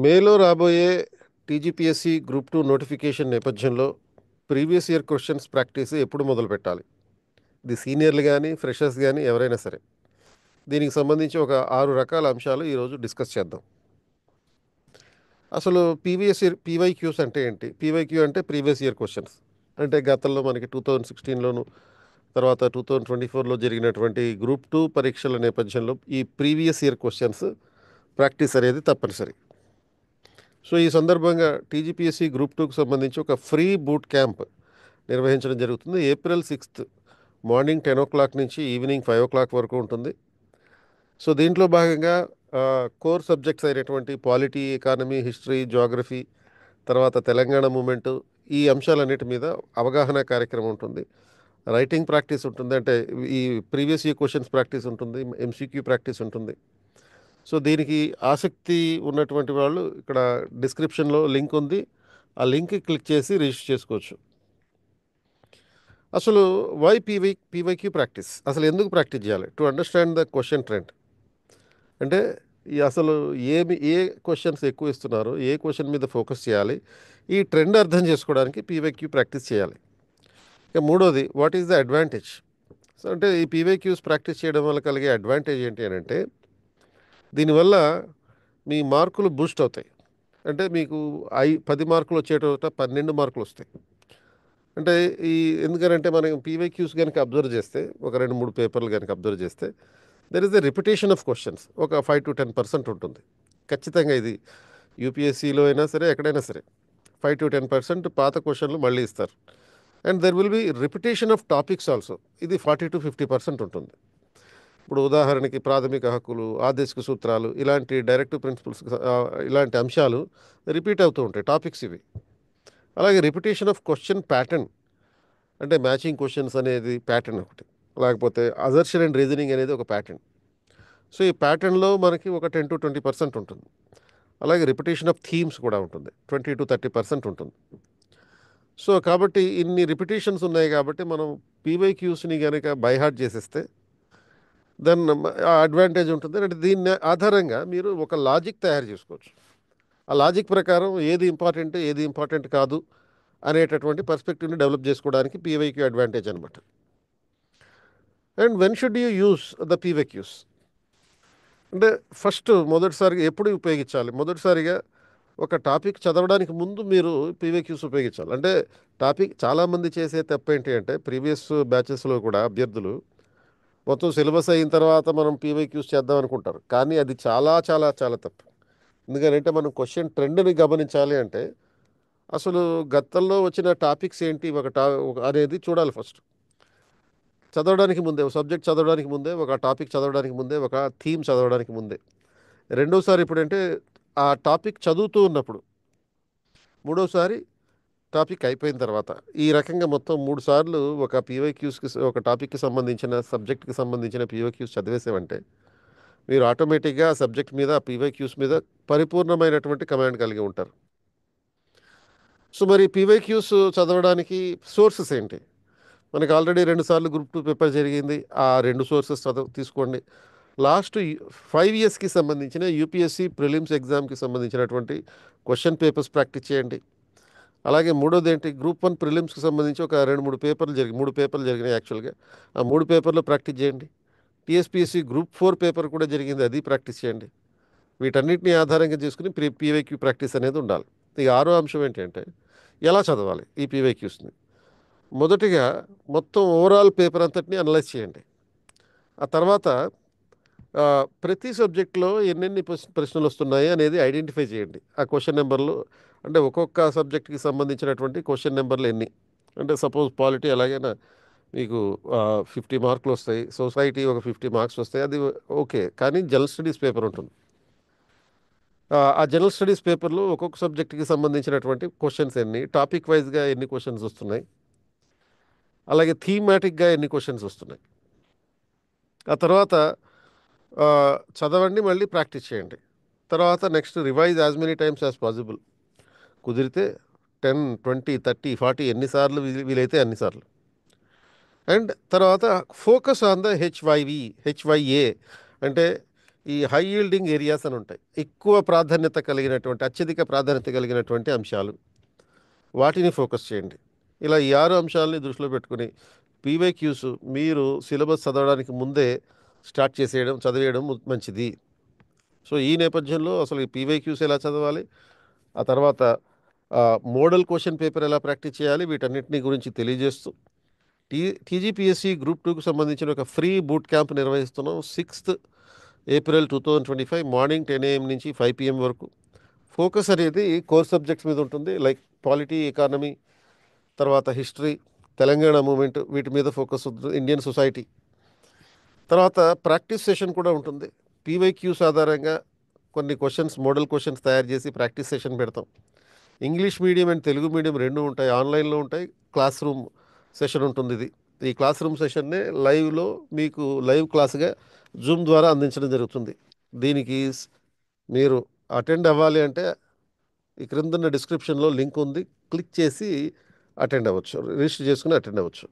మేలో రాబోయే TGPSC group 2 notification నేపథ్యంలో ప్రీవియస్ ఇయర్ క్వశ్చన్స్ ప్రాక్టీస్ ఎప్పుడు మొదలుపెట్టాలి? ఇది సీనియర్లు గానీ, ఫ్రెషర్స్ గానీ ఎవరైనా సరే. దీనికి సంబంధించి ఒక 6 రకాల అంశాలు ఈరోజు డిస్కస్ చేద్దాం. అసలు పీవైక్యూస్ అంటే ఏంటి? పీవైక్యూ అంటే ప్రీవియస్ ఇయర్ క్వశ్చన్స్. అంటే గతంలో మనకి 2016లోను, తర్వాత 2024లో జరిగినటువంటి గ్రూప్ 2 పరీక్షల నేపథ్యంలో ఈ ప్రీవియస్ ఇయర్ క్వశ్చన్స్ ప్రాక్టీస్ అనేది తప్పనిసరి. సో ఈ సందర్భంగా టీజీపీఎస్సీ గ్రూప్ 2కి సంబంధించి ఒక ఫ్రీ బూట్ క్యాంప్ నిర్వహించడం జరుగుతుంది. ఏప్రిల్ 6th మార్నింగ్ 10 o'clock నుంచి ఈవినింగ్ 5 o'clock వరకు ఉంటుంది. సో దీంట్లో భాగంగా కోర్ సబ్జెక్ట్స్ అయినటువంటి పాలిటీ, ఎకానమీ, హిస్టరీ, జోగ్రఫీ, తర్వాత తెలంగాణ మూమెంటు, ఈ అంశాలన్నిటి మీద అవగాహన కార్యక్రమం ఉంటుంది. రైటింగ్ ప్రాక్టీస్ ఉంటుంది. అంటే ఈ ప్రీవియస్ ఇయర్ క్వశ్చన్స్ ప్రాక్టీస్ ఉంటుంది. ఎంసీక్యూ ప్రాక్టీస్ ఉంటుంది. సో దీనికి ఆసక్తి ఉన్నటువంటి వాళ్ళు ఇక్కడ డిస్క్రిప్షన్లో లింక్ ఉంది. ఆ లింక్ క్లిక్ చేసి రిజిస్టర్ చేసుకోవచ్చు. అసలు పీవైక్యూ ప్రాక్టీస్ అసలు ఎందుకు ప్రాక్టీస్ చేయాలి? To understand the question trend. అంటే ఈ అసలు ఏ క్వశ్చన్స్ ఎక్కువ ఇస్తున్నారు, ఏ క్వశ్చన్ మీద ఫోకస్ చేయాలి, ఈ ట్రెండ్ అర్థం చేసుకోవడానికి పీవైక్యూ ప్రాక్టీస్ చేయాలి. ఇక మూడోది, what is the advantage? So అంటే ఈ పీవైక్యూస్ ప్రాక్టీస్ చేయడం వల్ల కలిగే అడ్వాంటేజ్ ఏంటి అని అంటే, దీనివల్ల మీ మార్కులు బూస్ట్ అవుతాయి. అంటే మీకు 10 మార్కులు వచ్చే చోట 12 మార్కులు వస్తాయి. అంటే ఈ ఎందుకనంటే మనం పీవైక్యూస్ కనుక అబ్జర్వ్ చేస్తే, ఒక 2-3 పేపర్లు కనుక అబ్జర్వ్ చేస్తే, there is the repetition of questions ఒక 5-10% ఉంటుంది. ఖచ్చితంగా ఇది యూపీఎస్సీలో అయినా సరే, ఎక్కడైనా సరే 5-10% పాత క్వశ్చన్లు మళ్ళీ ఇస్తారు. And there will be repetition of topics also. ఇది 40-50% ఉంటుంది. ఇప్పుడు ఉదాహరణకి ప్రాథమిక హక్కులు, ఆదేశిక సూత్రాలు, ఇలాంటి డైరెక్టివ్ ప్రిన్సిపల్స్, ఇలాంటి అంశాలు రిపీట్ అవుతూ ఉంటాయి. టాపిక్స్ ఇవి. అలాగే రిపిటేషన్ ఆఫ్ క్వశ్చన్ ప్యాటర్న్, అంటే మ్యాచింగ్ క్వశ్చన్స్ అనేది ప్యాటర్న్ ఒకటి, లేకపోతే అజర్షన్ అండ్ రీజనింగ్ అనేది ఒక ప్యాటర్న్. సో ఈ ప్యాటర్న్లో మనకి ఒక 10-20% ఉంటుంది. అలాగే రిపిటేషన్ ఆఫ్ థీమ్స్ కూడా ఉంటుంది, 20-30% ఉంటుంది. సో కాబట్టి ఇన్ని రిపిటేషన్స్ ఉన్నాయి కాబట్టి మనం పీవైక్యూస్ని కనుక బైహార్ట్ చేసేస్తే దెన్ ఆ అడ్వాంటేజ్ ఉంటుంది. అంటే దీన్ని ఆధారంగా మీరు ఒక లాజిక్ తయారు చేసుకోవచ్చు. ఆ లాజిక్ ప్రకారం ఏది ఇంపార్టెంట్, ఏది ఇంపార్టెంట్ కాదు అనేటటువంటి పర్స్పెక్టివ్ని డెవలప్ చేసుకోవడానికి పీవైక్యూ అడ్వాంటేజ్ అనమాట. And when should you use the PYQs? అంటే ఫస్ట్ మొదటిసారిగా ఎప్పుడు ఉపయోగించాలి? మొదటిసారిగా ఒక టాపిక్ చదవడానికి ముందు మీరు పీవైక్యూస్ ఉపయోగించాలి. అంటే టాపిక్ చాలామంది చేసే తప్పు ఏంటి అంటే, ప్రీవియస్ బ్యాచెస్లో కూడా అభ్యర్థులు మొత్తం సిలబస్ అయిన తర్వాత మనం పీవైక్యూస్ చేద్దాం అనుకుంటారు. కానీ అది చాలా చాలా చాలా తప్పు. ఎందుకంటే మనం క్వశ్చన్ ట్రెండ్ని గమనించాలి అంటే అసలు గతంలో వచ్చిన టాపిక్స్ ఏంటి అనేది చూడాలి ఫస్ట్. చదవడానికి ముందే, ఒక సబ్జెక్ట్ చదవడానికి ముందే, ఒక టాపిక్ చదవడానికి ముందే, ఒక థీమ్ చదవడానికి ముందే. రెండోసారి ఇప్పుడంటే ఆ టాపిక్ చదువుతూ ఉన్నప్పుడు, మూడోసారి టాపిక్ అయిపోయిన తర్వాత, ఈ రకంగా మొత్తం 3 సార్లు ఒక పీవైక్యూస్కి, ఒక టాపిక్కి సంబంధించిన, సబ్జెక్ట్కి సంబంధించిన పీవైక్యూస్ చదివేసామంటే మీరు ఆటోమేటిక్గా ఆ సబ్జెక్ట్ మీద, ఆ పీవైక్యూస్ మీద పరిపూర్ణమైనటువంటి కమాండ్ కలిగి ఉంటారు. సో మరి పీవైక్యూస్ చదవడానికి సోర్సెస్ ఏంటి? మనకి ఆల్రెడీ 2 సార్లు గ్రూప్ 2 పేపర్ జరిగింది. ఆ 2 సోర్సెస్ తీసుకోండి. లాస్ట్ 5 ఇయర్స్కి సంబంధించిన యూపీఎస్సీ ప్రిలిమ్స్ ఎగ్జామ్కి సంబంధించినటువంటి క్వశ్చన్ పేపర్స్ ప్రాక్టీస్ చేయండి. అలాగే మూడోది ఏంటి, గ్రూప్ 1 ప్రిలిమ్స్కి సంబంధించి ఒక 2-3 పేపర్లు జరిగి 3 పేపర్లు జరిగినాయి యాక్చువల్గా. ఆ 3 పేపర్లు ప్రాక్టీస్ చేయండి. టీఎస్పీఎస్సీ గ్రూప్ 4 పేపర్ కూడా జరిగింది, అది ప్రాక్టీస్ చేయండి. వీటన్నిటిని ఆధారంగా చేసుకుని పీవైక్యూ ప్రాక్టీస్ అనేది ఉండాలి. ఇక ఆరో అంశం ఏంటంటే, ఎలా చదవాలి ఈ పీవైక్యూస్ని? మొదటిగా మొత్తం ఓవరాల్ పేపర్ అంతటిని అనలైజ్ చేయండి. ఆ తర్వాత ప్రతి సబ్జెక్ట్లో ఎన్నెన్ని ప్రశ్నలు వస్తున్నాయి అనేది ఐడెంటిఫై చేయండి. ఆ క్వశ్చన్ నెంబర్లు, అంటే ఒక్కొక్క సబ్జెక్ట్కి సంబంధించినటువంటి క్వశ్చన్ నెంబర్లు ఎన్ని. అంటే సపోజ్ పాలిటీ ఎలాగైనా మీకు 50 మార్కులు వస్తాయి, సొసైటీ ఒక 50 మార్క్స్ వస్తాయి, అది ఓకే. కానీ జనరల్ స్టడీస్ పేపర్ ఉంటుంది. ఆ జనరల్ స్టడీస్ పేపర్లో ఒక్కొక్క సబ్జెక్ట్కి సంబంధించినటువంటి క్వశ్చన్స్ ఎన్ని, టాపిక్ వైజ్గా ఎన్ని క్వశ్చన్స్ వస్తున్నాయి, అలాగే థీమాటిక్గా ఎన్ని క్వశ్చన్స్ వస్తున్నాయి. ఆ తర్వాత చదవండి, మళ్ళీ ప్రాక్టీస్ చేయండి. తర్వాత next revise as many times as possible. కుదిరితే 10, 20, 30, 40 ఎన్నిసార్లు వీలైతే అన్నిసార్లు. అండ్ తర్వాత ఫోకస్ ఆన్ ద హెచ్వైఏ, అంటే ఈ హై ఈల్డింగ్ ఏరియాస్ అని ఉంటాయి. ఎక్కువ ప్రాధాన్యత కలిగినటువంటి, అత్యధిక ప్రాధాన్యత కలిగినటువంటి అంశాలు. వాటిని ఫోకస్ చేయండి. ఇలా ఈ 6 అంశాలని దృష్టిలో పెట్టుకొని పీవైక్యూస్ మీరు సిలబస్ చదవడానికి ముందే స్టార్ట్ చేసేయడం, చదివేయడం మంచిది. సో, ఈ నేపథ్యంలో అసలు ఈ పీవైక్యూస్ ఎలా చదవాలి? ఆ తర్వాత మోడల్ క్వెషన్ పేపర్ ఎలా ప్రాక్టీస్ చేయాలి? వీటన్నిటిని గురించి తెలియజేస్తూ టీజీపీఎస్సీ గ్రూప్ 2కి సంబంధించిన ఒక ఫ్రీ బూట్ క్యాంప్ నిర్వహిస్తున్నాం. 6th ఏప్రిల్ 2025 మార్నింగ్ 10 AM నుంచి 5 PM వరకు. ఫోకస్ అనేది కోర్ సబ్జెక్ట్స్ మీద ఉంటుంది. లైక్ పాలిటీ, ఎకానమీ, తర్వాత హిస్టరీ, తెలంగాణ మూమెంట్, వీటి మీద ఫోకస్ ఉంటుంది. Indian society. తర్వాత ప్రాక్టీస్ సెషన్ కూడా ఉంటుంది. పీవైక్యూస్ ఆధారంగా కొన్ని క్వశ్చన్స్, మోడల్ క్వశ్చన్స్ తయారు చేసి ప్రాక్టీస్ సెషన్ పెడతాం. English medium and Telugu medium రెండు ఉంటాయి. ఆన్లైన్లో ఉంటాయి. క్లాస్ రూమ్ సెషన్ ఉంటుంది ఇది. ఈ క్లాస్ రూమ్ సెషన్నే లైవ్లో మీకు లైవ్ క్లాస్గా జూమ్ ద్వారా అందించడం జరుగుతుంది. దీనికి మీరు అటెండ్ అవ్వాలి అంటే ఈ క్రిందున్న డిస్క్రిప్షన్లో లింక్ ఉంది. క్లిక్ చేసి అటెండ్ అవ్వచ్చు. రిజిస్టర్ చేసుకుని అటెండ్ అవ్వచ్చు.